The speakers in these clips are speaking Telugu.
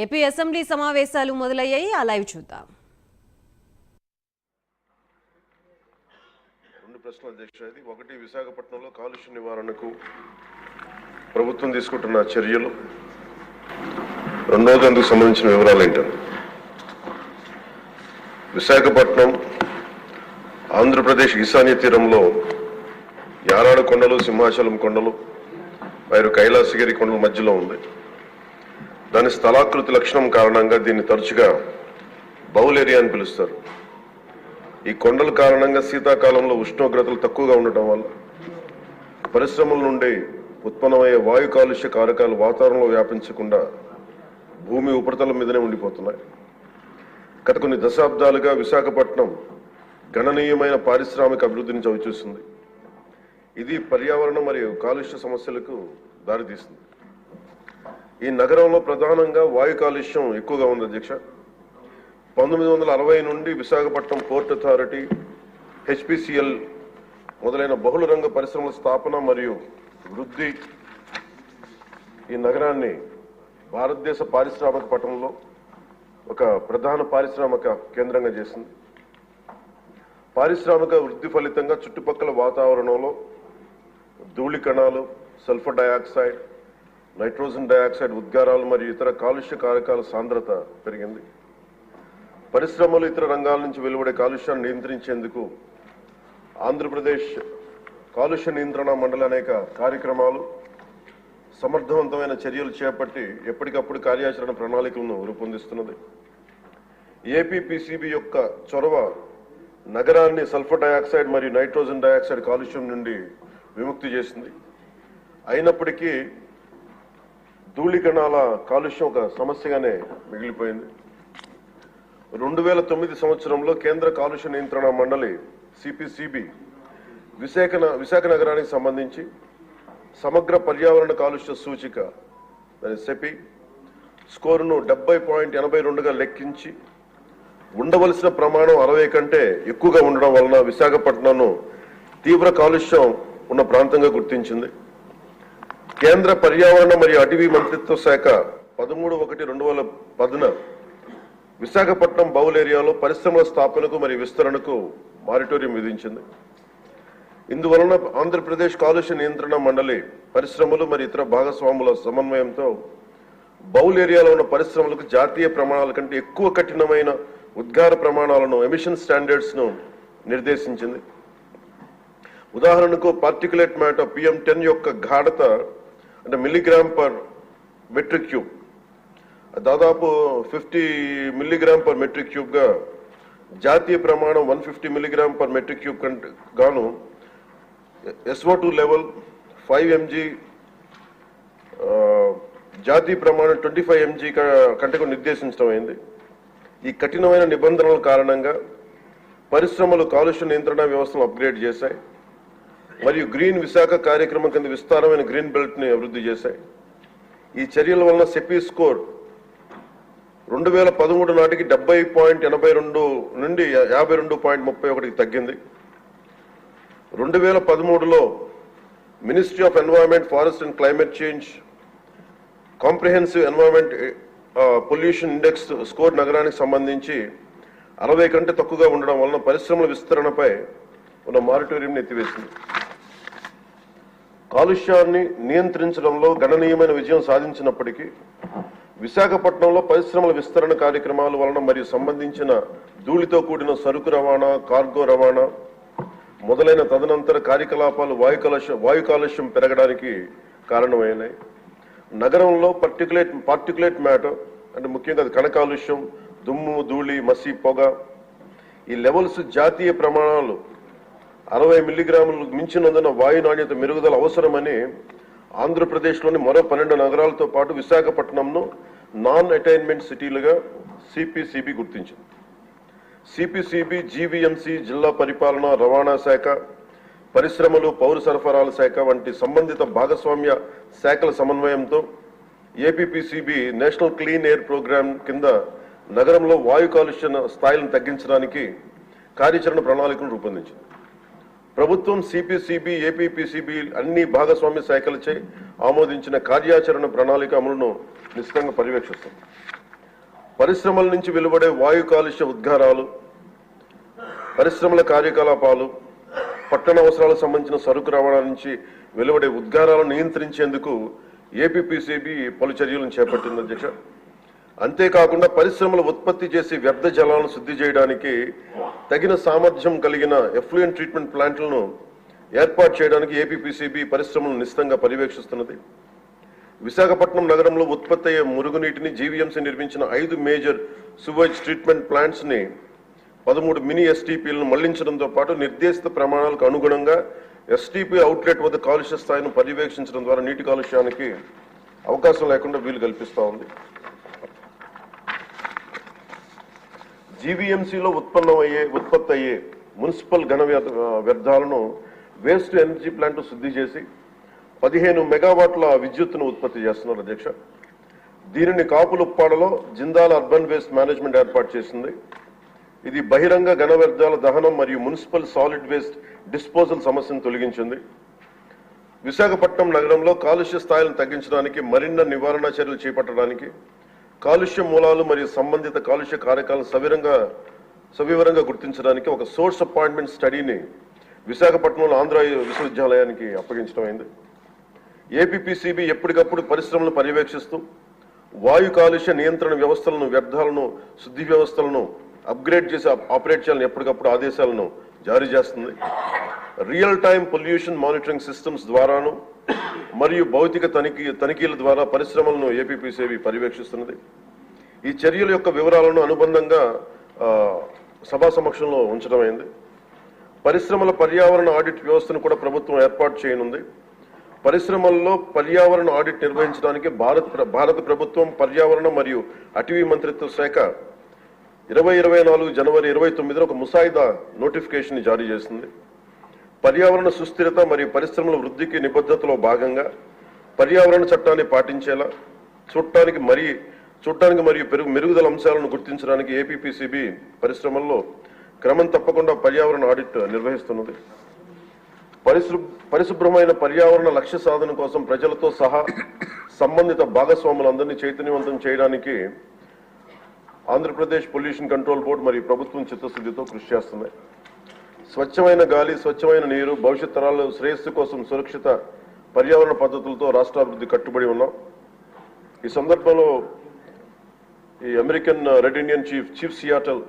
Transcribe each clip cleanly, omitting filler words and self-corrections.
ఏపీ అసెంబ్లీ సమావేశాలు మొదలయ్యాయి. ఆ లైవ్ చూద్దాం. రెండు ప్రశ్నలు అధ్యక్ష. ఇది ఒకటి, విశాఖపట్నంలో కాలుష్య నివారణకు ప్రభుత్వం తీసుకుంటున్న చర్యలు, రెండవది అందుకు సంబంధించిన వివరాలు ఏంటంటే, విశాఖపట్నం ఆంధ్రప్రదేశ్ ఈశాన్య తీరంలో యారాడు కొండలు, సింహాచలం కొండలు, మరియు కైలాసగిరి కొండల మధ్యలో ఉంది. దాని స్థలాకృతి లక్షణం కారణంగా దీన్ని తరచుగా బౌల్ ఏరియా అని పిలుస్తారు. ఈ కొండల కారణంగా శీతాకాలంలో ఉష్ణోగ్రతలు తక్కువగా ఉండటం వల్ల పరిశ్రమల నుండి ఉత్పన్నమయ్యే వాయు కాలుష్య కారకాలు వాతావరణంలో వ్యాపించకుండా భూమి ఉపరితలం మీదనే ఉండిపోతున్నాయి. గత కొన్ని దశాబ్దాలుగా విశాఖపట్నం గణనీయమైన పారిశ్రామిక అభివృద్ధిని చవిచూస్తుంది. ఇది పర్యావరణ మరియు కాలుష్య సమస్యలకు దారితీస్తుంది. ఈ నగరంలో ప్రధానంగా వాయు కాలుష్యం ఎక్కువగా ఉంది అధ్యక్ష. 1960 నుండి విశాఖపట్నం పోర్ట్ అథారిటీ, హెచ్పిసిఎల్ మొదలైన బహుళ రంగ పరిశ్రమల స్థాపన మరియు వృద్ధి ఈ నగరాన్ని భారతదేశ పారిశ్రామిక పట్టణంలో ఒక ప్రధాన పారిశ్రామిక కేంద్రంగా చేసింది. పారిశ్రామిక వృద్ధి ఫలితంగా చుట్టుపక్కల వాతావరణంలో ధూళి కణాలు, సల్ఫర్ డయాక్సైడ్, నైట్రోజన్ డయాక్సైడ్ ఉద్గారాలు మరియు ఇతర కాలుష్య కారకాల సాంద్రత పెరిగింది. పరిశ్రమలు, ఇతర రంగాల నుంచి వెలువడే కాలుష్యాన్ని నియంత్రించేందుకు ఆంధ్రప్రదేశ్ కాలుష్య నియంత్రణ మండలి అనేక కార్యక్రమాలు, సమర్థవంతమైన చర్యలు చేపట్టి ఎప్పటికప్పుడు కార్యాచరణ ప్రణాళికలను రూపొందిస్తున్నది. ఏపీపీసీబీ యొక్క చొరవ నగరాన్ని సల్ఫర్ డయాక్సైడ్ మరియు నైట్రోజన్ డయాక్సైడ్ కాలుష్యం నుండి విముక్తి చేసింది. అయినప్పటికీ ధూళి కణాల కాలుష్యం ఒక సమస్యగానే మిగిలిపోయింది. 2009 సంవత్సరంలో కేంద్ర కాలుష్య నియంత్రణ మండలి సిపిసిబి విశాఖ నగరానికి సంబంధించి సమగ్ర పర్యావరణ కాలుష్య సూచిక సెపి స్కోరును 70.82గా లెక్కించి ఉండవలసిన ప్రమాణం 60 కంటే ఎక్కువగా ఉండడం వలన విశాఖపట్నంను తీవ్ర కాలుష్యం ఉన్న ప్రాంతంగా గుర్తించింది. కేంద్ర పర్యావరణ మరియు అటవీ మంత్రిత్వ శాఖ 13/1/2010 విశాఖపట్నం బౌల్ ఏరియాలో పరిశ్రమల స్థాపనకు మరియు విస్తరణకు మారిటోరియం విధించింది. ఇందువలన ఆంధ్రప్రదేశ్ కాలుష్య నియంత్రణ మండలి పరిశ్రమలు మరియు ఇతర భాగస్వాముల సమన్వయంతో బౌల్ ఏరియాలో ఉన్న పరిశ్రమలకు జాతీయ ప్రమాణాల కంటే ఎక్కువ కఠినమైన ఉద్గార ప్రమాణాలను, ఎమిషన్ స్టాండర్డ్స్ ను నిర్దేశించింది. ఉదాహరణకు పార్టికులేట్ మ్యాటర్ PM10 యొక్క గాఢత అంటే మిల్లీగ్రామ్ పర్ మెట్రిక్ క్యూబ్, దాదాపు 50 మిల్లీగ్రామ్ పర్ మెట్రిక్ క్యూబ్ గా జాతీయ ప్రమాణం 150 మిల్లీగ్రామ్ పర్ మెట్రిక్ క్యూబ్ కంటే గాను SO2 లెవెల్ 5 mg, జాతీయ ప్రమాణం 25 mg కంటే నిర్దేశించడం అయింది. ఈ కఠినమైన నిబంధనల కారణంగా పరిశ్రమలు కాలుష్య నియంత్రణ వ్యవస్థను అప్గ్రేడ్ చేశాయి మరియు గ్రీన్ విశాఖ కార్యక్రమం కింద విస్తారమైన గ్రీన్ బెల్ట్ ని అభివృద్ధి చేశాయి. ఈ చర్యల వలన సెపీ స్కోర్ 2013 నాటికి 70.82 నుండి 52.31కి తగ్గింది. 2013లో ministry of environment, forest and climate change comprehensive environment pollution index score నగరానికి సంబంధించి 60 కంటే తక్కువగా ఉండడం వలన పరిశ్రమల విస్తరణపై ఉన్న మారిటోరియంని ఎత్తివేసింది. కాలుష్యాన్ని నియంత్రించడంలో గణనీయమైన విజయం సాధించినప్పటికీ విశాఖపట్నంలో పరిశ్రమల విస్తరణ కార్యక్రమాల వలన మరియు సంబంధించిన ధూళితో కూడిన సరుకు రవాణా, కార్గో రవాణా మొదలైన తదనంతర కార్యకలాపాలు వాయు కాలుష్యం పెరగడానికి కారణమైనాయి. నగరంలో పార్టికులేట్ మ్యాటర్ అంటే ముఖ్యంగా అది కణ కాలుష్యం, దుమ్ము, ధూళి, మసి, పొగ ఈ లెవెల్స్ జాతీయ ప్రమాణాలు 60 మిల్లీగ్రాములు మించినందున వాయు నాణ్యత మెరుగుదల అవసరమని ఆంధ్రప్రదేశ్లోని మరో 12 నగరాలతో పాటు విశాఖపట్నంను నాన్ అటైన్మెంట్ సిటీలుగా సిపిసిబి గుర్తించింది. సిపిసిబి జీవీఎంసీ, జిల్లా పరిపాలన, రవాణా శాఖ, పరిశ్రమలు, పౌర సరఫరాల శాఖ వంటి సంబంధిత భాగస్వామ్య శాఖల సమన్వయంతో APPCB national clean air programme కింద నగరంలో వాయు కాలుష్య స్థాయిలను తగ్గించడానికి కార్యాచరణ ప్రణాళికను రూపొందించింది. ప్రభుత్వం సిపిసిబి, ఏపీపీసీబీ అన్ని భాగస్వామ్య శాఖలచే ఆమోదించిన కార్యాచరణ ప్రణాళిక అమలును నిశ్చితంగా పర్యవేక్షిస్తుంది. పరిశ్రమల నుంచి వెలువడే వాయు కాలుష్య ఉద్గారాలు, పరిశ్రమల కార్యకలాపాలు, పట్టణ అవసరాలకు సంబంధించిన సరుకు రవాణా నుంచి వెలువడే ఉద్గారాలను నియంత్రించేందుకు ఏపీపీసీబీ పలు చర్యలను చేపట్టింది అధ్యక్ష. అంతేకాకుండా పరిశ్రమలు ఉత్పత్తి చేసి వ్యర్థ జలాలను శుద్ధి చేయడానికి తగిన సామర్థ్యం కలిగిన ఎఫ్లూయెంట్ ట్రీట్మెంట్ ప్లాంట్లను ఏర్పాటు చేయడానికి ఏపీపీసీబీ పరిశ్రమలను నిశితంగా పర్యవేక్షిస్తున్నది. విశాఖపట్నం నగరంలో ఉత్పత్తి అయ్యే మురుగునీటిని జీవీఎంసీ నిర్మించిన 5 మేజర్ సువేజ్ ట్రీట్మెంట్ ప్లాంట్స్ ని 13 మినీ ఎస్టీపీలను మళ్లించడంతో పాటు నిర్దేశిత ప్రమాణాలకు అనుగుణంగా ఎస్టీపీ అవుట్లెట్ వద్ద కాలుష్య స్థాయిని పర్యవేక్షించడం ద్వారా నీటి కాలుష్యానికి అవకాశం లేకుండా వీలు కల్పిస్తూ ఉంది. జీవీఎంసీలో ఉత్పత్తి అయ్యే మున్సిపల్ ఘన వ్యర్థాలను వేస్ట్ ఎనర్జీ ప్లాంట్ శుద్ధి చేసి 15 మెగావాట్ల విద్యుత్తును ఉత్పత్తి చేస్తున్నారు అధ్యక్ష. దీనిని కాపులుప్పాడలో జిందాల్ అర్బన్ వేస్ట్ మేనేజ్మెంట్ ఏర్పాటు చేసింది. ఇది బహిరంగ ఘన వ్యర్థాల దహనం మరియు మున్సిపల్ సాలిడ్ వేస్ట్ డిస్పోజల్ సమస్యను తొలగించింది. విశాఖపట్నం నగరంలో కాలుష్య స్థాయిలను తగ్గించడానికి, మరిన్న నివారణ చర్యలు చేపట్టడానికి, కాలుష్య మూలాలు మరియు సంబంధిత కాలుష్య కారకాలను సవివరంగా గుర్తించడానికి ఒక సోర్స్ అపాయింట్మెంట్ స్టడీని విశాఖపట్నంలో ఆంధ్ర విశ్వవిద్యాలయానికి అప్పగించడం అయింది. ఏపీపీసీబీ ఎప్పటికప్పుడు పరిశ్రమలను పర్యవేక్షిస్తూ వాయు కాలుష్య నియంత్రణ వ్యవస్థలను, వ్యర్థాలను శుద్ధి వ్యవస్థలను అప్గ్రేడ్ చేసి ఆపరేట్ చేయాలని ఎప్పటికప్పుడు ఆదేశాలను జారీ చేస్తుంది. Real time pollution monitoring systems ద్వారాను మరియు భౌతిక తనిఖీల ద్వారా పరిశ్రమలను ఏపీపీసీబీ పర్యవేక్షిస్తున్నది. ఈ చర్యల యొక్క వివరాలను అనుబంధంగా సభా సమక్షంలో ఉంచడమైంది. పరిశ్రమల పర్యావరణ ఆడిట్ వ్యవస్థను కూడా ప్రభుత్వం ఏర్పాటు చేయనుంది. పరిశ్రమల్లో పర్యావరణ ఆడిట్ నిర్వహించడానికి భారత ప్రభుత్వం పర్యావరణ మరియు అటవీ మంత్రిత్వ శాఖ 2024 జనవరి 29న ఒక ముసాయిదా నోటిఫికేషన్ జారీ చేసింది. పర్యావరణ సుస్థిరత మరియు పరిశ్రమల వృద్ధికి నిబద్ధతలో భాగంగా పర్యావరణ చట్టాన్ని పాటించేలా చూడటానికి మరియు మెరుగుదల అంశాలను గుర్తించడానికి ఏపీపీసీబీ పరిశ్రమల్లో క్రమం తప్పకుండా పర్యావరణ ఆడిట్ నిర్వహిస్తున్నది. పరిశుభ్రమైన పర్యావరణ లక్ష్య సాధన కోసం ప్రజలతో సహా సంబంధిత భాగస్వాములందరినీ చైతన్యవంతం చేయడానికి ఆంధ్రప్రదేశ్ పొల్యూషన్ కంట్రోల్ బోర్డు మరియు ప్రభుత్వం చిత్తశుద్ధితో కృషి చేస్తున్నాయి. స్వచ్ఛమైన గాలి, స్వచ్ఛమైన నీరు, భవిష్యత్ తరాల శ్రేయస్సు కోసం సురక్షిత పర్యావరణ పద్ధతులతో రాష్ట్రాభివృద్ధి కట్టుబడి ఉన్నాం. ఈ సందర్భంలో ఈ American red Indian chief Seattle,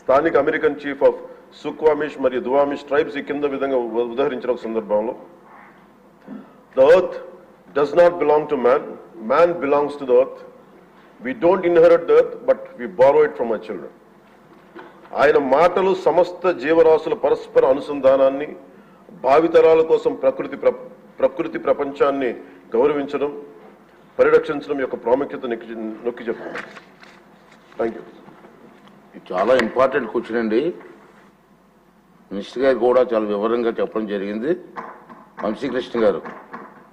స్థానిక అమెరికన్ చీఫ్ ఆఫ్ సుక్వామిష్ మరియు దువామిష్ ట్రైబ్స్ ఈ కింద విధంగా ఉదహరించిన ఒక సందర్భంలో, the earth does not belong to man, man belongs to the earth. We don't inherit the earth, but we borrow it from our children. ఆయన మాటలు సమస్త జీవరాశుల పరస్పర అనుసంధానాన్ని, భావితరాల కోసం ప్రకృతి ప్రపంచాన్ని గౌరవించడం, పరిరక్షించడం యొక్క ప్రాముఖ్యత నొక్కి చెప్తున్నాను. Thank you. చాలా ఇంపార్టెంట్ క్వశ్చన్ అండి. మినిస్టర్ గారు కూడా చాలా వివరంగా చెప్పడం జరిగింది. వంశీకృష్ణ గారు,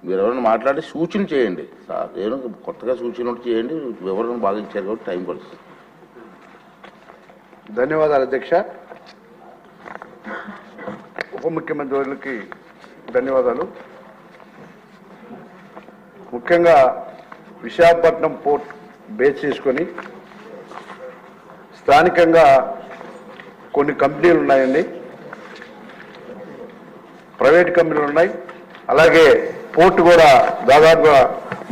మీరు ఎవరైనా మాట్లాడి సూచన చేయండి సార్, ఏదో కొత్తగా సూచన చేయండి. వివరణ బాగా ఇచ్చారు కాబట్టి టైం పడుతుంది. ధన్యవాదాలు అధ్యక్ష. ఉప ముఖ్యమంత్రి వర్యులకి ధన్యవాదాలు. ముఖ్యంగా విశాఖపట్నం పోర్ట్ బేస్ చేసుకొని స్థానికంగా కొన్ని కంపెనీలు ఉన్నాయండి, ప్రైవేట్ కంపెనీలు ఉన్నాయి. అలాగే పోర్టు కూడా దాదాపుగా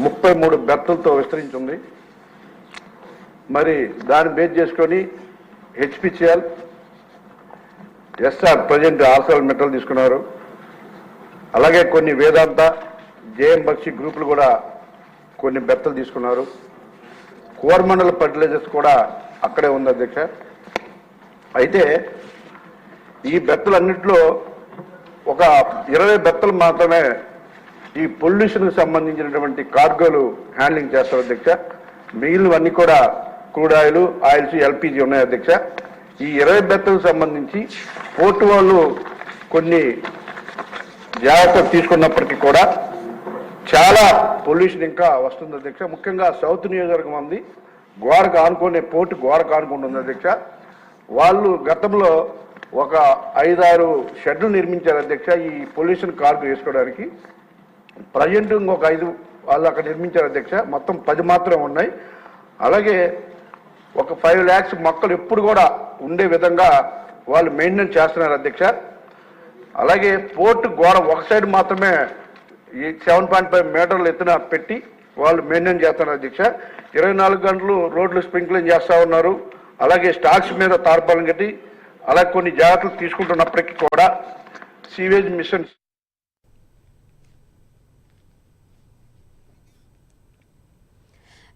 33 బెర్తులతో విస్తరించింది. మరి దాన్ని బేస్ చేసుకొని హెచ్పిసిఎల్, ఎస్ఆర్ ప్రజెంట్ ఆర్సెల్ మెటల్ తీసుకున్నారు. అలాగే కొన్ని వేదాంత, జేఎం బక్షి గ్రూపులు కూడా కొన్ని బెర్తలు తీసుకున్నారు. కోరమండల ఫర్టిలైజర్స్ కూడా అక్కడే ఉంది అధ్యక్ష. అయితే ఈ బెర్తలన్నింటిలో ఒక 20 బెర్తలు మాత్రమే ఈ పొల్యూషన్కి సంబంధించినటువంటి కార్గోలు హ్యాండ్లింగ్ చేస్తారు అధ్యక్ష. మిగిలినవన్నీ కూడా క్రూడ్ ఆయిల్స్, ఎల్పిజి ఉన్నాయి అధ్యక్ష. ఈ 20 బెర్తలకు సంబంధించి పోర్టు వాళ్ళు కొన్ని జాగ్రత్తలు తీసుకున్నప్పటికీ కూడా చాలా పొల్యూషన్ ఇంకా వస్తుంది అధ్యక్ష. ముఖ్యంగా సౌత్ నియోజకవర్గం ఉంది, గోడకు ఆనుకునే పోర్టు గోడకు ఆనుకుంటుంది అధ్యక్ష. వాళ్ళు గతంలో ఒక 5-6 షెడ్లు నిర్మించారు అధ్యక్ష ఈ పొల్యూషన్ కార్గో వేసుకోవడానికి. ప్రజెంట్ ఇంకొక 5 వాళ్ళు అక్కడ నిర్మించారు అధ్యక్ష. మొత్తం 10 మాత్రమే ఉన్నాయి. అలాగే ఒక 5 lakhs మొక్కలు ఎప్పుడు కూడా ఉండే విధంగా వాళ్ళు మెయింటైన్ చేస్తున్నారు అధ్యక్ష. అలాగే పోర్టు గోడ ఒక సైడ్ మాత్రమే ఈ 7.5 మీటర్లు ఎత్తున పెట్టి వాళ్ళు మెయింటైన్ చేస్తున్నారు అధ్యక్ష. 24 గంటలు రోడ్లు స్ప్రింక్లింగ్ చేస్తూ ఉన్నారు. అలాగే స్టాక్స్ మీద తార్పాలను కట్టి అలాగే కొన్ని జాగ్రత్తలు తీసుకుంటున్నప్పటికీ కూడా సీవేజ్ మిషన్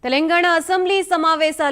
తెలంగాణ అసెంబ్లీ సమావేశాలు